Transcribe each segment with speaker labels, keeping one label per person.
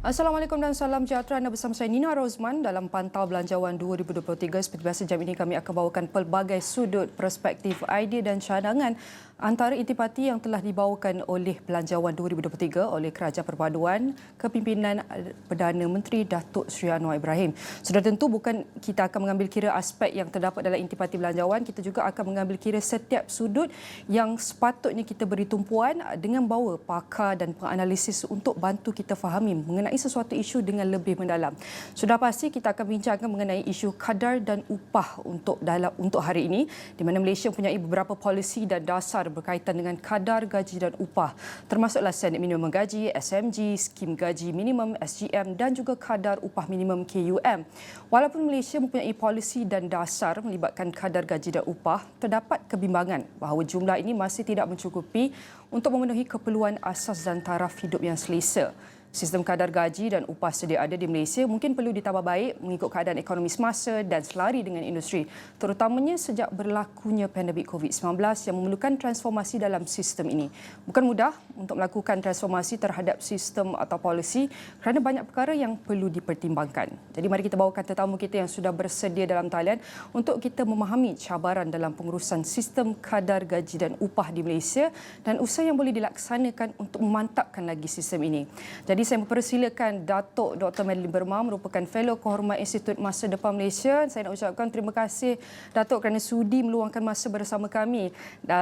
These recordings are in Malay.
Speaker 1: Assalamualaikum dan salam sejahtera. Anda bersama saya Nina Rozman dalam Pantau Belanjawan 2023. Seperti biasa jam ini kami akan bawakan pelbagai sudut perspektif, idea dan cadangan antara intipati yang telah dibawakan oleh Belanjawan 2023 oleh Kerajaan Perpaduan Kepimpinan Perdana Menteri Datuk Seri Anwar Ibrahim. Sudah tentu bukan kita akan mengambil kira aspek yang terdapat dalam intipati belanjawan, kita juga akan mengambil kira setiap sudut yang sepatutnya kita beri tumpuan dengan bawa pakar dan penganalisis untuk bantu kita fahami mengenai sesuatu isu dengan lebih mendalam. Sudah pasti kita akan bincangkan mengenai isu kadar dan upah untuk hari ini, di mana Malaysia mempunyai beberapa polisi dan dasar berkaitan dengan kadar gaji dan upah, termasuklah Senit Minimum Gaji, SMG, Skim Gaji Minimum, SGM dan juga kadar upah minimum KUM. Walaupun Malaysia mempunyai polisi dan dasar melibatkan kadar gaji dan upah, terdapat kebimbangan bahawa jumlah ini masih tidak mencukupi untuk memenuhi keperluan asas dan taraf hidup yang selesa. Sistem kadar gaji dan upah sedia ada di Malaysia mungkin perlu ditambah baik mengikut keadaan ekonomi semasa dan selari dengan industri, terutamanya sejak berlakunya pandemik COVID-19 yang memerlukan transformasi dalam sistem ini. Bukan mudah untuk melakukan transformasi terhadap sistem atau polisi kerana banyak perkara yang perlu dipertimbangkan. Jadi mari kita bawakan tetamu kita yang sudah bersedia dalam talian untuk kita memahami cabaran dalam pengurusan sistem kadar gaji dan upah di Malaysia dan usaha yang boleh dilaksanakan untuk memantapkan lagi sistem ini. Jadi saya mempersilakan Datuk Dr. Madeline Berma, merupakan Fellow Kehormat Institut Masa Depan Malaysia. Saya nak ucapkan terima kasih Datuk kerana sudi meluangkan masa bersama kami.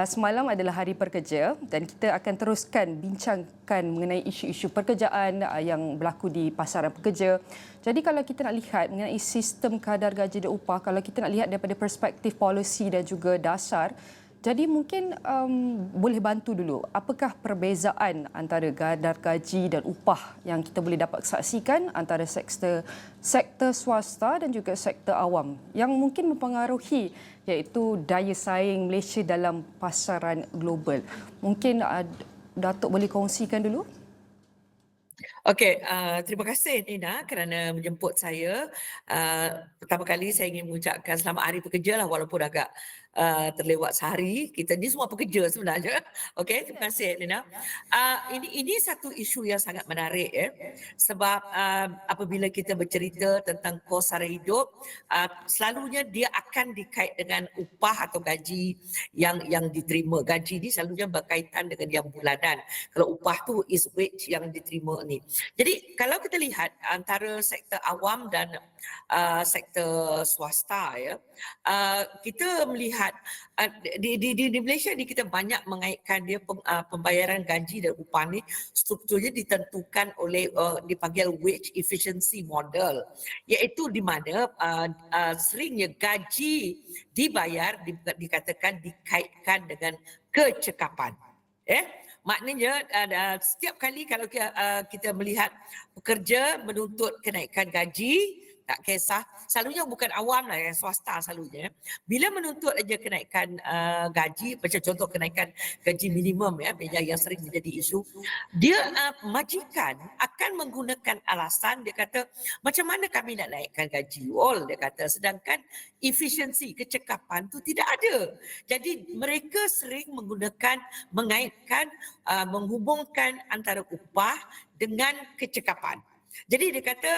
Speaker 1: Semalam adalah hari pekerja dan kita akan teruskan bincangkan mengenai isu-isu pekerjaan yang berlaku di pasaran pekerja. Jadi kalau kita nak lihat mengenai sistem kadar gaji dan upah, kalau kita nak lihat daripada perspektif polisi dan juga dasar, jadi mungkin boleh bantu dulu, apakah perbezaan antara kadar gaji dan upah yang kita boleh dapat saksikan antara sektor swasta dan juga sektor awam yang mungkin mempengaruhi iaitu daya saing Malaysia dalam pasaran global. Mungkin Datuk boleh kongsikan dulu?
Speaker 2: Okey, terima kasih Nina kerana menjemput saya. Pertama kali saya ingin mengucapkan selamat Hari Pekerja lah walaupun agak terlewat sehari. Kita ni semua pekerja sebenarnya. Okey, terima kasih Nina. Ini satu isu yang sangat menarik sebab apabila kita bercerita tentang kos sara hidup, selalunya dia akan dikait dengan upah atau gaji yang diterima. Gaji ni selalunya berkaitan dengan yang bulanan. Kalau upah tu is wage yang diterima ni. Jadi kalau kita lihat antara sektor awam dan sektor swasta kita melihat di Malaysia ni kita banyak mengaitkan dia pembayaran gaji dan upah ni strukturnya ditentukan oleh dipanggil wage efficiency model, iaitu di mana seringnya gaji dibayar dikatakan dikaitkan dengan kecekapan. Maknanya setiap kali kalau kita melihat pekerja menuntut kenaikan gaji, tak kisah, selalunya bukan awam lah, yang swasta selalunya. Bila menuntut aja kenaikan gaji, macam contoh kenaikan gaji minimum yang sering menjadi isu, dia majikan akan menggunakan alasan, dia kata macam mana kami nak naikkan gaji all, dia kata, sedangkan efisiensi kecekapan tu tidak ada. Jadi mereka sering mengaitkan menghubungkan antara upah dengan kecekapan. Jadi dia kata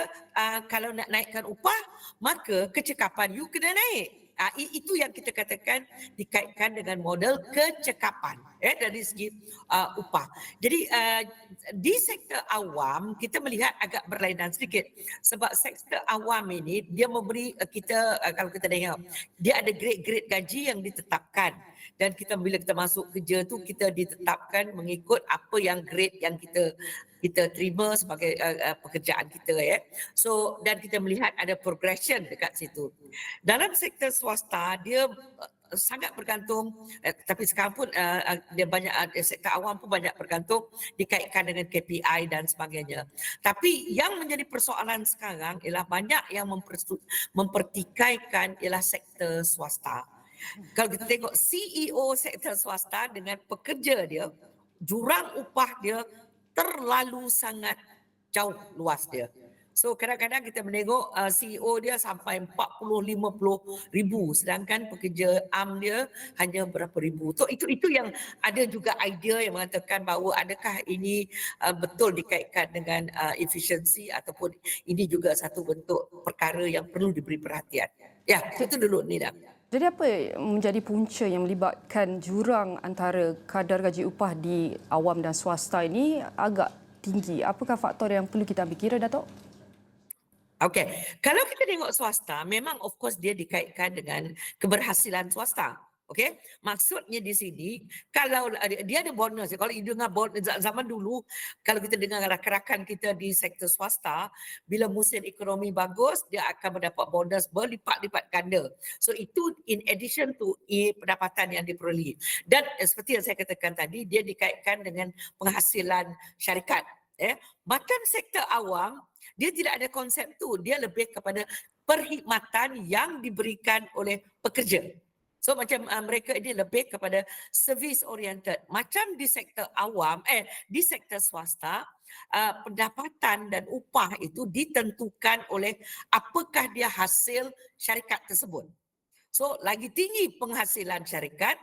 Speaker 2: kalau nak naikkan upah maka kecekapan you kena naik. Itu yang kita katakan dikaitkan dengan model kecekapan dari segi upah. Jadi di sektor awam kita melihat agak berlainan sedikit sebab sektor awam ini dia memberi kita kalau kita tengok dia ada grade-grade gaji yang ditetapkan dan kita bila kita masuk kerja tu kita ditetapkan mengikut apa yang grade yang kita terima sebagai pekerjaan kita So dan kita melihat ada progression dekat situ. Dalam sektor swasta dia sangat bergantung tapi sekarang pun dia banyak sektor awam pun banyak bergantung dikaitkan dengan KPI dan sebagainya. Tapi yang menjadi persoalan sekarang ialah banyak yang mempertikaikan ialah sektor swasta. Kalau kita tengok CEO sektor swasta dengan pekerja dia, jurang upah dia terlalu sangat jauh luas dia. So kadang-kadang kita menengok CEO dia sampai 40-50 ribu sedangkan pekerja am dia hanya berapa ribu. So itu yang ada juga idea yang mengatakan bahawa adakah ini betul dikaitkan dengan efisiensi ataupun ini juga satu bentuk perkara yang perlu diberi perhatian. Ya, itu dulu Nida.
Speaker 1: Jadi apa menjadi punca yang melibatkan jurang antara kadar gaji upah di awam dan swasta ini agak tinggi? Apakah faktor yang perlu kita ambil kira, Datuk?
Speaker 2: Okey, kalau kita tengok swasta, memang of course dia dikaitkan dengan keberhasilan swasta. Okey, maksudnya di sini kalau dia ada bonus. Kalau you dengar zaman dulu, kalau kita dengar rakan-rakan kita di sektor swasta, bila musim ekonomi bagus, dia akan mendapat bonus berlipat-lipat ganda. So itu in addition to pendapatan yang diperolehi. Dan seperti yang saya katakan tadi, dia dikaitkan dengan penghasilan syarikat. Macam sektor awam, dia tidak ada konsep tu, dia lebih kepada perkhidmatan yang diberikan oleh pekerja. So macam mereka ini lebih kepada service oriented. Macam di sektor awam, di sektor swasta, pendapatan dan upah itu ditentukan oleh apakah dia hasil syarikat tersebut. So lagi tinggi penghasilan syarikat,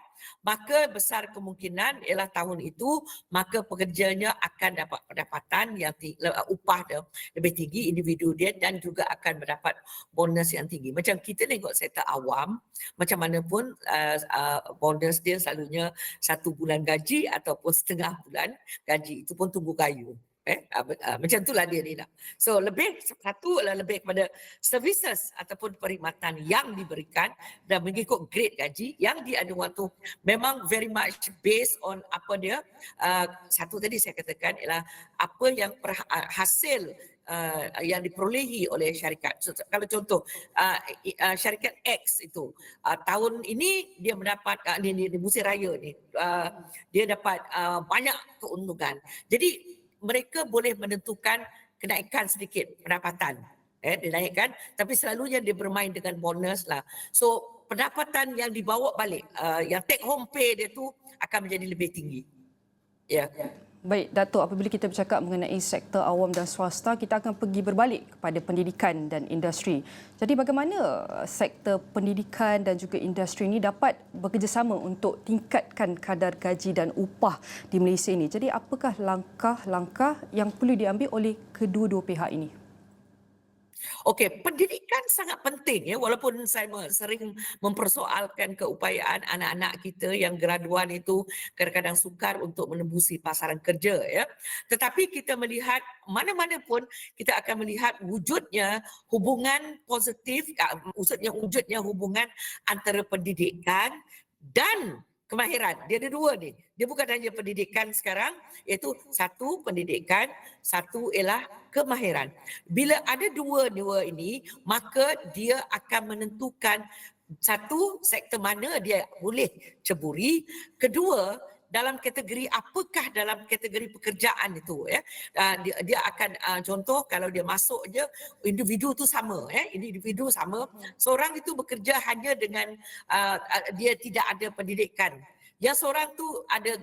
Speaker 2: maka besar kemungkinan ialah tahun itu maka pekerjanya akan dapat pendapatan yang upah dia lebih tinggi individu dia dan juga akan mendapat bonus yang tinggi. Macam kita tengok sektor awam, macam mana pun bonus dia selalunya 1 bulan gaji ataupun setengah bulan gaji, itu pun tunggu kayu. Macam itulah dia ni. So lebih satu adalah lebih kepada services ataupun perkhidmatan yang diberikan dan mengikut grade gaji. Yang di ada waktu memang very much based on apa dia. Satu tadi saya katakan ialah apa yang hasil yang diperolehi oleh syarikat. So, kalau contoh syarikat X itu tahun ini dia mendapat di musim raya ni dia dapat banyak keuntungan. Jadi mereka boleh menentukan kenaikan sedikit pendapatan. Dinaikkan, tapi selalunya dia bermain dengan bonus lah. So pendapatan yang dibawa balik, yang take home pay dia tu akan menjadi lebih tinggi. Ya.
Speaker 1: Baik, Datuk, apabila kita bercakap mengenai sektor awam dan swasta, kita akan pergi berbalik kepada pendidikan dan industri. Jadi bagaimana sektor pendidikan dan juga industri ini dapat bekerjasama untuk tingkatkan kadar gaji dan upah di Malaysia ini? Jadi apakah langkah-langkah yang perlu diambil oleh kedua-dua pihak ini?
Speaker 2: Okey, pendidikan sangat penting ya, walaupun saya sering mempersoalkan keupayaan anak-anak kita yang graduan itu kadang-kadang sukar untuk menembusi pasaran kerja ya. Tetapi kita melihat mana-mana pun kita akan melihat wujudnya hubungan positif, wujudnya hubungan antara pendidikan dan kemahiran. Dia ada dua ni. Dia bukan hanya pendidikan sekarang, iaitu satu pendidikan, satu ialah kemahiran. Bila ada dua ini, maka dia akan menentukan satu, sektor mana dia boleh ceburi. Kedua, dalam kategori apakah dalam kategori pekerjaan itu ya. Dia akan contoh kalau dia masuk je individu tu sama individu sama, seorang itu bekerja hanya dengan dia tidak ada pendidikan. Yang seorang tu ada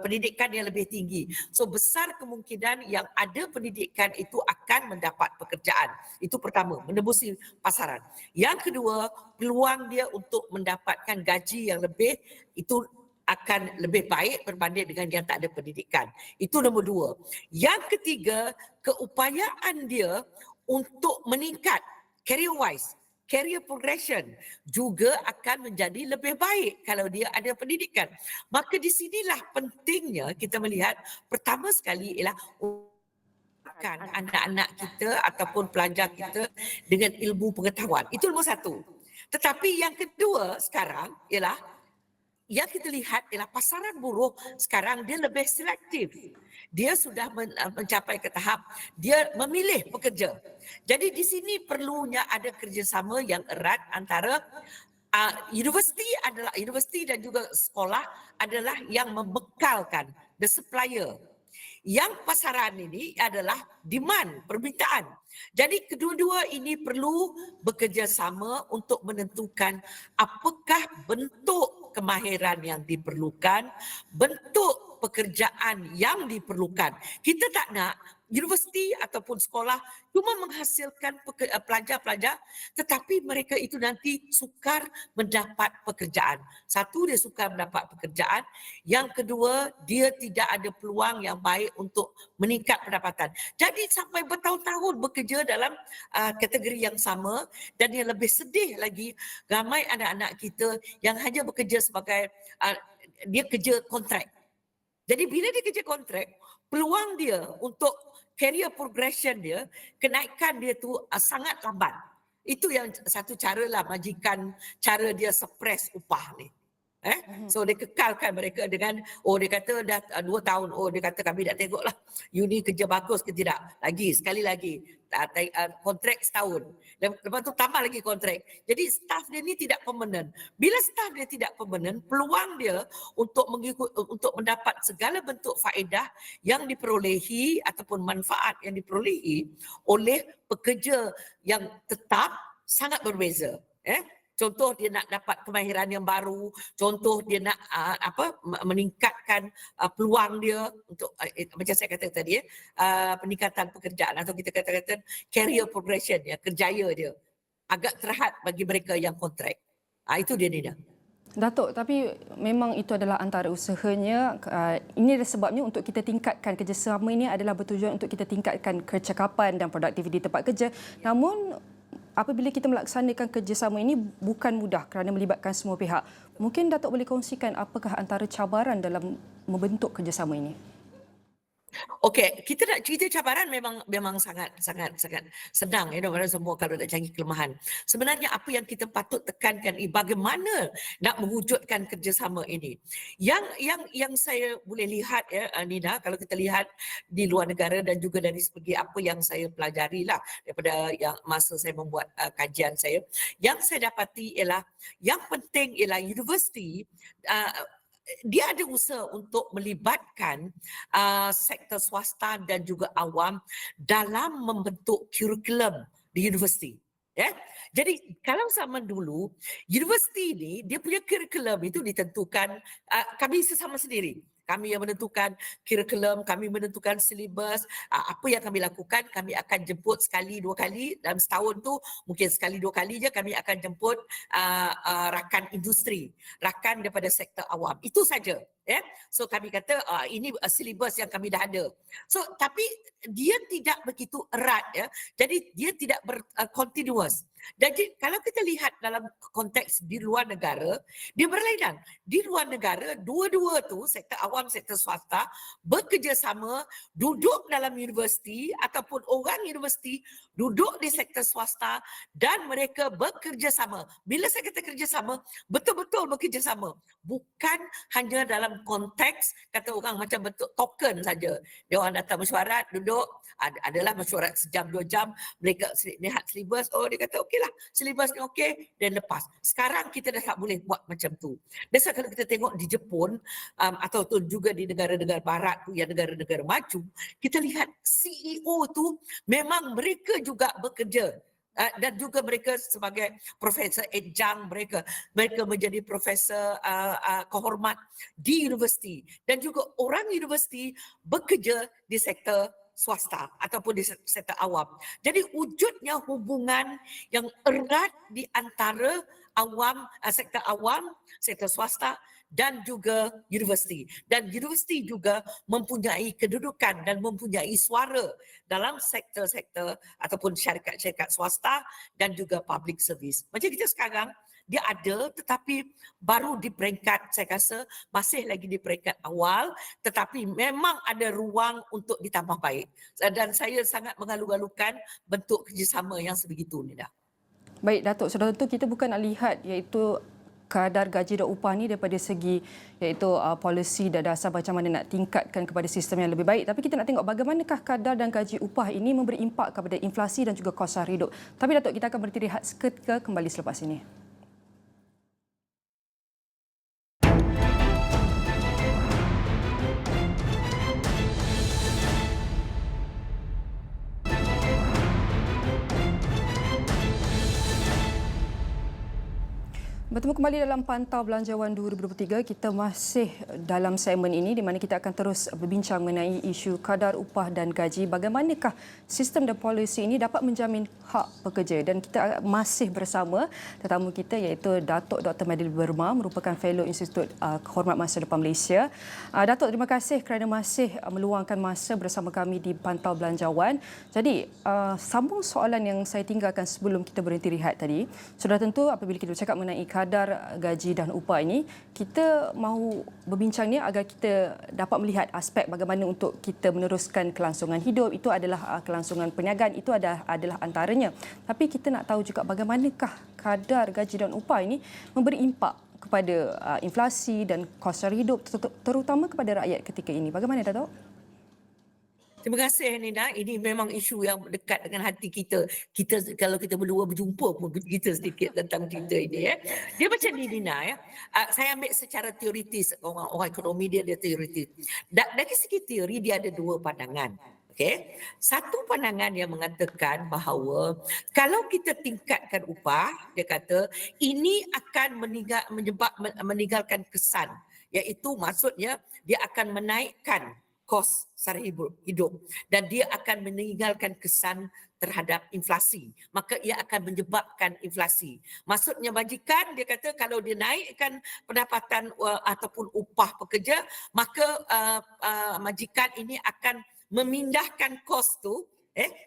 Speaker 2: pendidikan yang lebih tinggi. So besar kemungkinan yang ada pendidikan itu akan mendapat pekerjaan. Itu pertama, menembusi pasaran. Yang kedua, peluang dia untuk mendapatkan gaji yang lebih itu akan lebih baik berbanding dengan yang tak ada pendidikan. Itu nombor dua. Yang ketiga, keupayaan dia untuk meningkat career wise, career progression juga akan menjadi lebih baik kalau dia ada pendidikan. Maka di sinilah pentingnya kita melihat pertama sekali ialah anak-anak kita ataupun pelajar kita dengan ilmu pengetahuan. Itu nombor satu. Tetapi yang kedua sekarang ialah yang kita lihat ialah pasaran buruh sekarang dia lebih selektif. Dia sudah mencapai ke tahap dia memilih pekerja. Jadi di sini perlunya ada kerjasama yang erat antara universiti dan juga sekolah adalah yang membekalkan the supplier. Yang pasaran ini adalah demand, permintaan. Jadi kedua-dua ini perlu bekerjasama untuk menentukan apakah bentuk kemahiran yang diperlukan, bentuk pekerjaan yang diperlukan. Kita tak nak universiti ataupun sekolah cuma menghasilkan pelajar-pelajar, tetapi mereka itu nanti sukar mendapat pekerjaan. Satu, dia sukar mendapat pekerjaan. Yang kedua, dia tidak ada peluang yang baik untuk meningkat pendapatan. Jadi sampai bertahun-tahun bekerja dalam kategori yang sama, dan yang lebih sedih lagi, ramai anak-anak kita yang hanya bekerja sebagai dia kerja kontrak. Jadi bila dia kerja kontrak, peluang dia untuk career progression dia, kenaikan dia tu sangat lambat. Itu yang satu cara lah majikan cara dia suppress upah ni. So dia kekalkan mereka dengan, dia kata dah 2 tahun, dia kata kami nak tengok lah you ni kerja bagus ke tidak. Sekali lagi kontrak setahun. Lepas tu tambah lagi kontrak. Jadi staff dia ni tidak permanent. Bila staff dia tidak permanent, peluang dia untuk mendapat segala bentuk faedah yang diperolehi ataupun manfaat yang diperolehi oleh pekerja yang tetap sangat berbeza. Contoh dia nak dapat kemahiran yang baru, contoh dia nak meningkatkan peluang dia untuk macam saya kata tadi peningkatan pekerjaan atau kita kata career progression ya, kerjaya dia agak terhad bagi mereka yang kontrak. Itu dia Nina.
Speaker 1: Datuk, tapi memang itu adalah antara usahanya. Ini adalah sebabnya untuk kita tingkatkan kerjasama ini adalah bertujuan untuk kita tingkatkan kecakapan dan produktiviti tempat kerja. Namun apabila kita melaksanakan kerjasama ini bukan mudah kerana melibatkan semua pihak. Mungkin Datuk boleh kongsikan apakah antara cabaran dalam membentuk kerjasama ini?
Speaker 2: Okey, kita nak cerita cabaran memang sangat senang mana semua kalau nak cari kelemahan. Sebenarnya apa yang kita patut tekankan bagaimana nak mewujudkan kerjasama ini. Yang saya boleh lihat Nina, kalau kita lihat di luar negara dan juga dari segi apa yang saya pelajari lah daripada yang masa saya membuat kajian saya, yang saya dapati ialah yang penting ialah universiti dia ada usaha untuk melibatkan sektor swasta dan juga awam dalam membentuk kurikulum di universiti. Jadi kalau zaman dulu, universiti ni dia punya kurikulum itu ditentukan kami sesama sendiri. Kami yang menentukan kurikulum, kami menentukan silibus, apa yang kami lakukan, kami akan jemput sekali, 2 kali dalam setahun tu, mungkin sekali 2 kali je kami akan jemput rakan industri, rakan daripada sektor awam. Itu saja. So kami kata ini silibus yang kami dah ada. So tapi dia tidak begitu erat Jadi dia tidak continuous. Jadi kalau kita lihat dalam konteks di luar negara, dia berlainan. Di luar negara, dua-dua tu sektor awam, sektor swasta bekerjasama, duduk dalam universiti ataupun orang universiti duduk di sektor swasta dan mereka bekerjasama. Bila saya kata kerjasama, betul-betul bekerjasama. Bukan hanya dalam konteks kata orang macam bentuk token saja. Dia orang datang mesyuarat, duduk, adalah mesyuarat sejam 2 jam, mereka lihat silibus, dia kata okeylah, silibus ni okey dan lepas. Sekarang kita dah tak boleh buat macam tu. That's why kalau kita tengok di Jepun atau juga di negara-negara barat tu yang negara-negara maju, kita lihat CEO tu memang mereka juga bekerja. Dan juga mereka sebagai profesor adjunct, mereka menjadi profesor kehormat di universiti, dan juga orang universiti bekerja di sektor swasta ataupun di sektor awam. Jadi wujudnya hubungan yang erat di antara sektor awam, sektor swasta dan juga universiti. Dan universiti juga mempunyai kedudukan dan mempunyai suara dalam sektor-sektor ataupun syarikat-syarikat swasta dan juga public service. Macam kita sekarang, dia ada tetapi baru di peringkat, saya rasa masih lagi di peringkat awal, tetapi memang ada ruang untuk ditambah baik. Dan saya sangat mengalu-alukan bentuk kerjasama yang sebegitu, Nida.
Speaker 1: Baik Datuk, sudah tentu kita bukan nak lihat iaitu kadar gaji dan upah ni daripada segi iaitu polisi dan dasar macam mana nak tingkatkan kepada sistem yang lebih baik, tapi kita nak tengok bagaimanakah kadar dan gaji upah ini memberi impak kepada inflasi dan juga kos sara hidup. Tapi Datuk, kita akan berhenti rehat seketika, kembali selepas ini. Bertemu kembali dalam Pantau Belanjawan 2023. Kita masih dalam segmen ini di mana kita akan terus berbincang mengenai isu kadar upah dan gaji. Bagaimanakah sistem dan polisi ini dapat menjamin hak pekerja. Dan kita masih bersama tetamu kita iaitu Datuk Dr. Maidil Burma, merupakan Fellow Institut Kehormat Masa Depan Malaysia. Datuk, terima kasih kerana masih meluangkan masa bersama kami di Pantau Belanjawan. Jadi, sambung soalan yang saya tinggalkan sebelum kita berhenti rehat tadi. Sudah tentu apabila kita bercakap mengenai kadar gaji dan upah ini, kita mahu berbincang ni agar kita dapat melihat aspek bagaimana untuk kita meneruskan kelangsungan hidup. Itu adalah kelangsungan perniagaan, itu adalah antaranya. Tapi kita nak tahu juga bagaimanakah kadar gaji dan upah ini memberi impak kepada inflasi dan kos sara hidup, terutama kepada rakyat ketika ini. Bagaimana, Datuk?
Speaker 2: Terima kasih Nina. Ini memang isu yang dekat dengan hati kita. Kita kalau kita berdua berjumpa pun bercerita sedikit tentang cerita ini. Dia macam ni Nina. Saya ambil secara teoritis. Orang ekonomi dia teoritis. Dari segi teori dia ada dua pandangan. Okay. Satu pandangan yang mengatakan bahawa kalau kita tingkatkan upah, dia kata ini akan meninggalkan kesan. Iaitu maksudnya dia akan menaikkan kos sara hidup dan dia akan meninggalkan kesan terhadap inflasi, maka ia akan menyebabkan inflasi. Maksudnya majikan, dia kata kalau dia naikkan pendapatan ataupun upah pekerja, maka majikan ini akan memindahkan kos tu,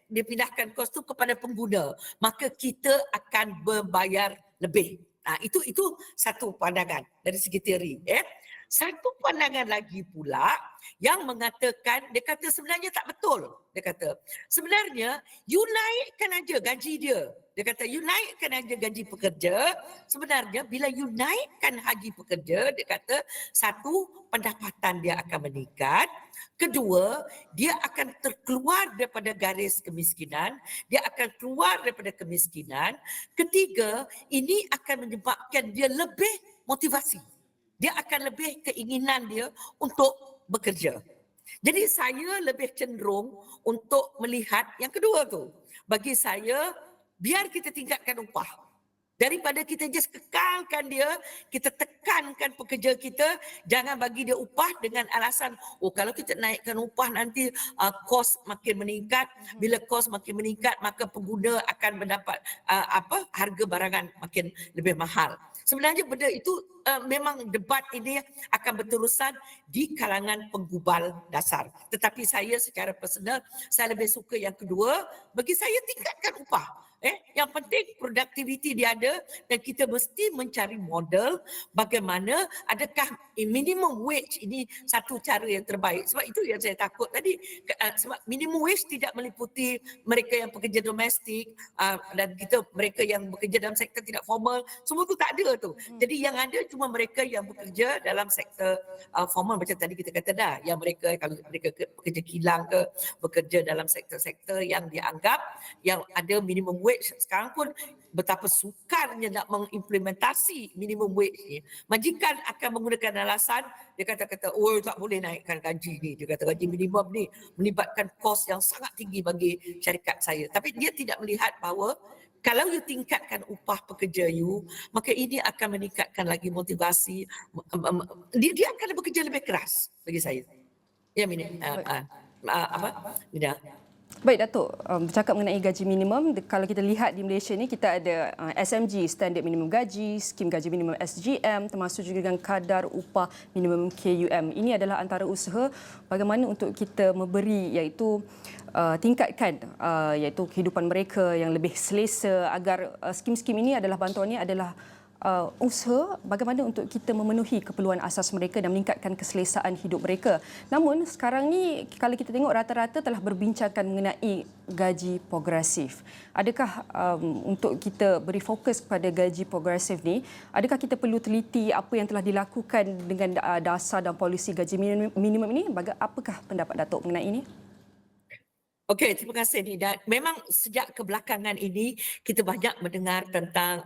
Speaker 2: dia pindahkan kos tu kepada pengguna, maka kita akan berbayar lebih. Itu satu pandangan dari segi teori. Satu pandangan lagi pula yang mengatakan, dia kata sebenarnya tak betul. Dia kata sebenarnya you naikkan aja gaji dia. Dia kata you naikkan aja gaji pekerja. Sebenarnya bila you naikkan gaji pekerja, dia kata satu, pendapatan dia akan meningkat. Kedua, dia akan terkeluar daripada garis kemiskinan. Dia akan keluar daripada kemiskinan. Ketiga, ini akan menyebabkan dia lebih motivasi. Dia akan lebih keinginan dia untuk bekerja. Jadi saya lebih cenderung untuk melihat yang kedua tu. Bagi saya, biar kita tingkatkan upah. Daripada kita just kekalkan dia, kita tekankan pekerja kita, jangan bagi dia upah dengan alasan, kalau kita naikkan upah nanti kos makin meningkat. Bila kos makin meningkat, maka pengguna akan mendapat harga barangan makin lebih mahal. Sebenarnya benda itu memang debat ini akan berterusan di kalangan penggubal dasar. Tetapi saya secara personal, saya lebih suka yang kedua. Bagi saya tingkatkan upah. Yang penting produktiviti dia ada dan kita mesti mencari model bagaimana adakah minimum wage ini satu cara yang terbaik. Sebab itu yang saya takut tadi. Sebab minimum wage tidak meliputi mereka yang pekerja domestik dan mereka yang bekerja dalam sektor tidak formal. Semua tu tak ada tu. Jadi yang ada cuma mereka yang bekerja dalam sektor formal macam tadi kita kata dah. Yang mereka kalau mereka bekerja kilang ke, bekerja dalam sektor-sektor yang dianggap yang ada minimum wage. Sekarang pun betapa sukarnya nak mengimplementasi minimum wage ni. Majikan akan menggunakan alasan, dia kata tak boleh naikkan gaji ni. Dia kata gaji minimum ni melibatkan kos yang sangat tinggi bagi syarikat saya. Tapi dia tidak melihat bahawa kalau you tingkatkan upah pekerja you, maka ini akan meningkatkan lagi motivasi. Dia akan bekerja lebih keras bagi saya. Ya, Mina.
Speaker 1: Baik, Datuk. Bercakap mengenai gaji minimum, kalau kita lihat di Malaysia ni, kita ada SMG, Standard Minimum Gaji, Skim Gaji Minimum SGM, termasuk juga dengan kadar upah minimum KUM. Ini adalah antara usaha bagaimana untuk kita memberi, iaitu tingkatkan iaitu kehidupan mereka yang lebih selesa agar skim-skim ini adalah bantuan ini adalah usaha bagaimana untuk kita memenuhi keperluan asas mereka dan meningkatkan keselesaan hidup mereka. Namun sekarang ni kalau kita tengok rata-rata telah berbincangkan mengenai gaji progresif. Adakah untuk kita beri fokus kepada gaji progresif ni, adakah kita perlu teliti apa yang telah dilakukan dengan dasar dan polisi gaji minimum ini? Apakah pendapat Datuk mengenai ini?
Speaker 2: Okey, terima kasih Nida. Memang sejak kebelakangan ini kita banyak mendengar tentang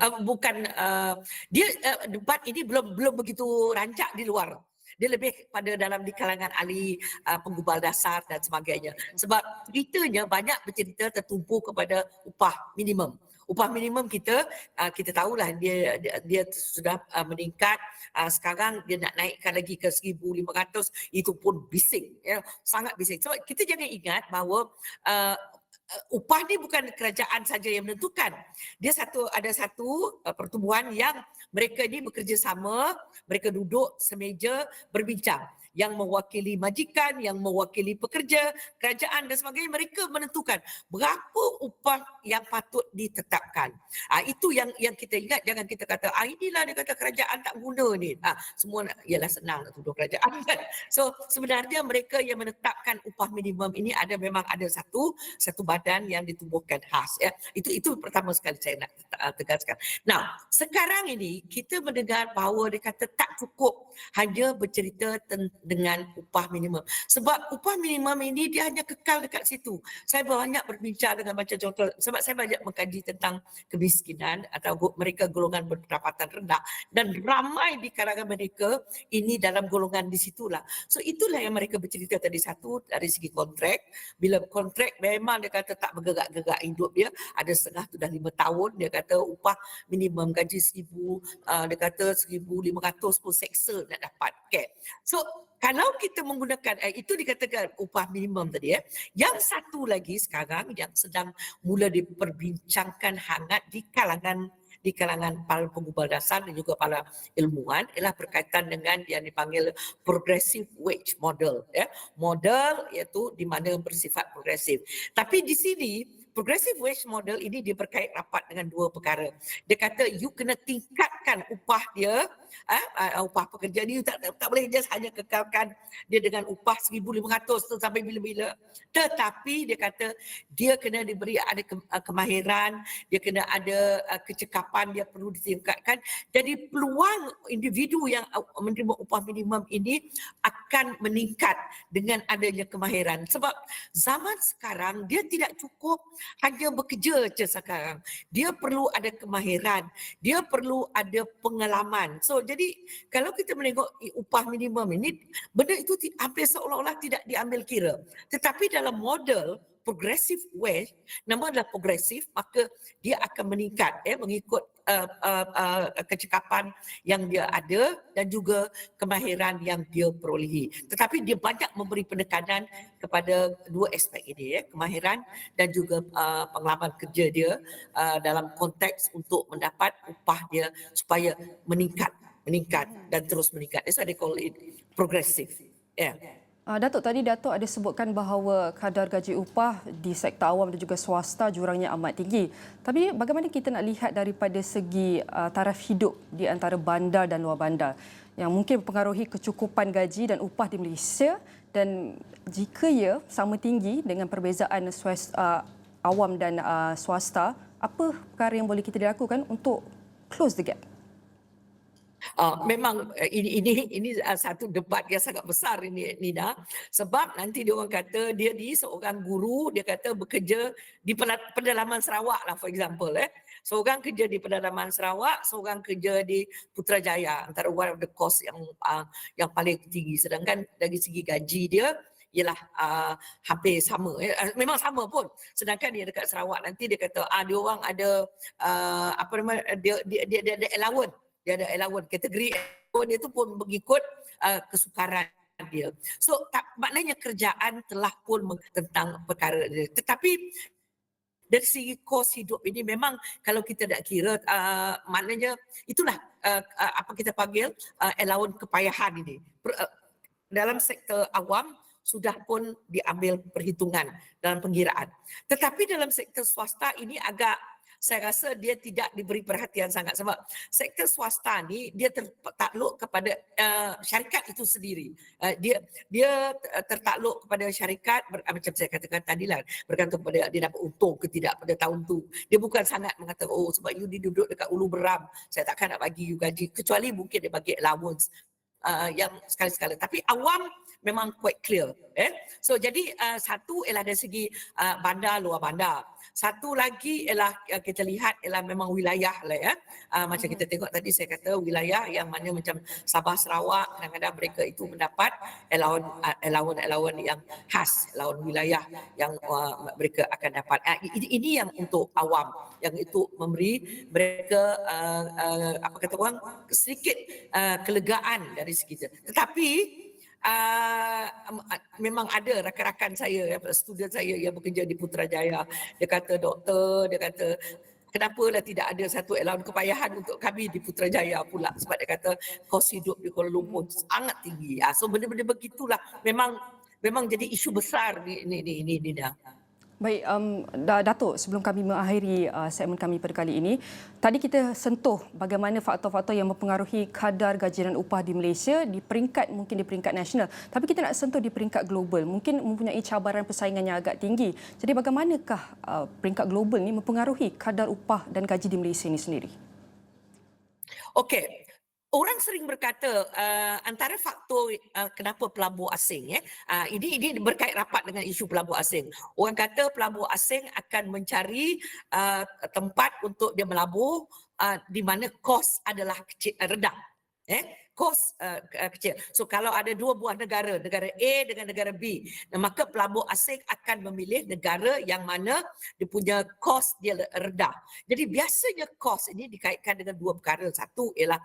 Speaker 2: debat ini belum begitu rancak di luar. Dia lebih pada di kalangan ahli penggubal dasar dan sebagainya. Sebab ceritanya banyak bercerita tertumpu kepada upah minimum. Upah minimum kita kita tahulah dia sudah meningkat. Sekarang dia nak naikkan lagi ke 1,500, itu pun bising, ya, sangat bising. So kita jangan ingat bahawa upah ni bukan kerajaan saja yang menentukan. Dia ada satu pertubuhan yang mereka ni bekerjasama, mereka duduk semeja berbincang. Yang mewakili majikan, yang mewakili pekerja, kerajaan dan sebagainya, mereka menentukan berapa upah yang patut ditetapkan. Itu yang kita ingat, jangan kita kata inilah dia kata kerajaan tak guna ni. Semua ialah senang nak tuduh kerajaan kan. So sebenarnya mereka yang menetapkan upah minimum ini memang ada satu badan yang ditubuhkan khas, ya. Itu pertama sekali saya nak tegaskan. Nah, sekarang ini kita mendengar bahawa dia kata tak cukup hanya bercerita dengan upah minimum. Sebab upah minimum ini dia hanya kekal dekat situ. Saya banyak berbincang dengan macam contoh, sebab saya banyak mengkaji tentang kemiskinan atau mereka golongan berpendapatan rendah, dan ramai di kalangan mereka ini dalam golongan di situlah. So itulah yang mereka bercerita tadi, satu dari segi kontrak. Bila kontrak memang dia kata tak bergerak-gerak hidup dia, ada setengah tu dah 5 tahun, dia kata upah minimum gaji 1,000, dia kata 1,500 pun seksa nak dapat. Okay. So kalau kita menggunakan itu dikatakan upah minimum tadi, yang satu lagi sekarang yang sedang mula diperbincangkan hangat di kalangan para penggubal dasar dan juga para ilmuwan ialah berkaitan dengan yang dipanggil progressive wage model, ya. Model iaitu di mana bersifat progresif. Tapi di sini progressive wage model ini dia berkait rapat dengan dua perkara. Dia kata you kena tingkatkan upah dia, upah pekerja ni tak boleh just hanya kekalkan dia dengan upah 1,500 tu sampai bila-bila. Tetapi dia kata dia kena diberi ada kemahiran, dia kena ada kecekapan, dia perlu ditingkatkan. Jadi peluang individu yang menerima upah minimum ini akan meningkat dengan adanya kemahiran. Sebab zaman sekarang dia tidak cukup hanya bekerja je sekarang. Dia perlu ada kemahiran, dia perlu ada pengalaman. So jadi kalau kita menengok upah minimum ini, benda itu hampir seolah-olah tidak diambil kira. Tetapi dalam model progressive wage, nama adalah progresif, maka dia akan meningkat mengikut kecekapan yang dia ada dan juga kemahiran yang dia perolehi. Tetapi dia banyak memberi penekanan kepada dua aspek ini, kemahiran dan juga pengalaman kerja dia dalam konteks untuk mendapat upah dia supaya meningkat dan terus meningkat. That's why they call it progressive. Yeah.
Speaker 1: Datuk, tadi Datuk ada sebutkan bahawa kadar gaji upah di sektor awam dan juga swasta jurangnya amat tinggi. Tapi bagaimana kita nak lihat daripada segi taraf hidup di antara bandar dan luar bandar yang mungkin mempengaruhi kecukupan gaji dan upah di Malaysia, dan jika ia sama tinggi dengan perbezaan awam dan swasta, apa perkara yang boleh kita lakukan untuk close the gap?
Speaker 2: Memang ini satu debat yang sangat besar ini, Nina, sebab nanti dia orang kata dia seorang guru, dia kata bekerja di pedalaman Sarawak lah, for example, seorang kerja di pedalaman Sarawak, seorang kerja di Putrajaya, antara one of the cost yang paling tinggi, sedangkan dari segi gaji dia ialah hampir sama, memang sama pun, sedangkan dia dekat Sarawak nanti dia kata dia orang ada dia ada allowance. Dia ada allowance, kategori allowance itu pun mengikut kesukaran dia. So maknanya kerjaan telah pun tentang perkara dia. Tetapi dari segi kos hidup ini memang kalau kita nak kira maknanya itulah apa kita panggil allowance kepayahan ini. Dalam sektor awam sudah pun diambil perhitungan dalam pengkiraan. Tetapi dalam sektor swasta ini saya rasa dia tidak diberi perhatian sangat, sebab sektor swasta ni dia tertakluk kepada syarikat itu sendiri. Dia tertakluk kepada syarikat macam saya katakan tadi lah, bergantung pada dia dapat untung ke tidak pada tahun tu. Dia bukan sangat mengatakan sebab you duduk dekat Ulu Beram, saya takkan nak bagi you gaji, kecuali mungkin dia bagi allowance yang sekali-sekala. Tapi awam memang quite clear. So jadi satu ialah dari segi bandar, luar bandar. Satu lagi ialah kita lihat ialah memang wilayah lah ya. Macam kita tengok tadi saya kata wilayah yang mana macam Sabah, Sarawak, kadang-kadang mereka itu mendapat allowance yang khas, allowance wilayah yang mereka akan dapat. Ini yang untuk awam, yang itu memberi mereka apa kata orang sedikit kelegaan dari segi itu. Tetapi memang ada rakan-rakan saya, student saya yang bekerja di Putrajaya. Dia kata doktor, dia kata kenapalah tidak ada satu allowance kepayahan untuk kami di Putrajaya pula, sebab dia kata kos hidup di Kuala Lumpur sangat tinggi. So benda-benda begitulah memang jadi isu besar ni dah.
Speaker 1: Baik, Datuk, sebelum kami mengakhiri segmen kami pada kali ini, tadi kita sentuh bagaimana faktor-faktor yang mempengaruhi kadar gaji dan upah di Malaysia mungkin di peringkat nasional. Tapi kita nak sentuh di peringkat global, mungkin mempunyai cabaran persaingan yang agak tinggi. Jadi bagaimanakah peringkat global ni mempengaruhi kadar upah dan gaji di Malaysia ini sendiri?
Speaker 2: Okey. Orang sering berkata antara faktor kenapa pelabur asing ini berkait rapat dengan isu pelabur asing. Orang kata pelabur asing akan mencari tempat untuk dia melabur di mana kos adalah rendah. Kos kecil. So kalau ada dua buah negara A dengan negara B, maka pelabur asing akan memilih negara yang mana dia punya kos dia rendah. Jadi biasanya kos ini dikaitkan dengan dua perkara. Satu ialah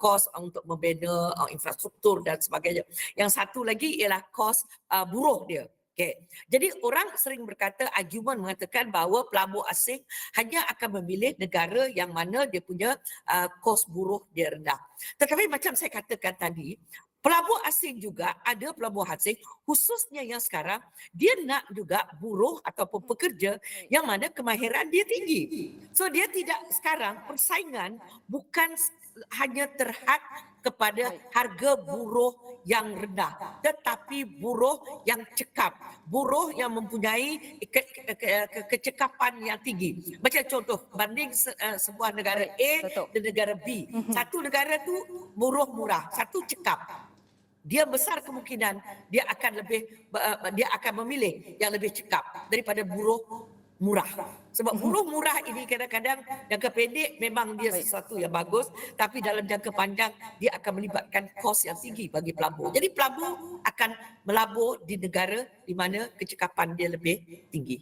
Speaker 2: kos untuk membina infrastruktur dan sebagainya. Yang satu lagi ialah kos buruh dia. Okay. Jadi orang sering berkata, argument mengatakan bahawa pelabur asing hanya akan memilih negara yang mana dia punya kos buruh dia rendah. Tetapi macam saya katakan tadi, pelabur asing juga ada pelabur asing khususnya yang sekarang dia nak juga buruh ataupun pekerja yang mana kemahiran dia tinggi. So dia tidak sekarang persaingan bukan hanya terhad kepada harga buruh yang rendah, tetapi buruh yang cekap, buruh yang mempunyai kecekapan yang tinggi. Macam contoh, banding sebuah negara A dan negara B. Satu negara tu buruh murah, satu cekap. Dia besar kemungkinan dia akan memilih yang lebih cekap daripada buruh murah. Sebab buruh murah ini kadang-kadang jangka pendek memang dia sesuatu yang bagus, tapi dalam jangka panjang dia akan melibatkan kos yang tinggi bagi pelabur. Jadi pelabur akan melabur di negara di mana kecekapan dia lebih tinggi.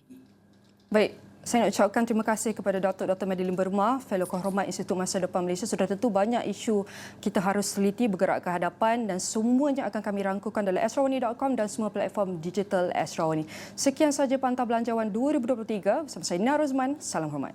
Speaker 1: Baik, saya nak ucapkan terima kasih kepada Dr. Madeline Burma, Fellow Kehormat Institut Masa Depan Malaysia. Sudah tentu banyak isu kita harus teliti bergerak ke hadapan dan semuanya akan kami rangkukan dalam asrawani.com dan semua platform digital Asrawani. Sekian sahaja Pantau Belanjawan 2023 bersama saya Nina Rozman. Salam hormat.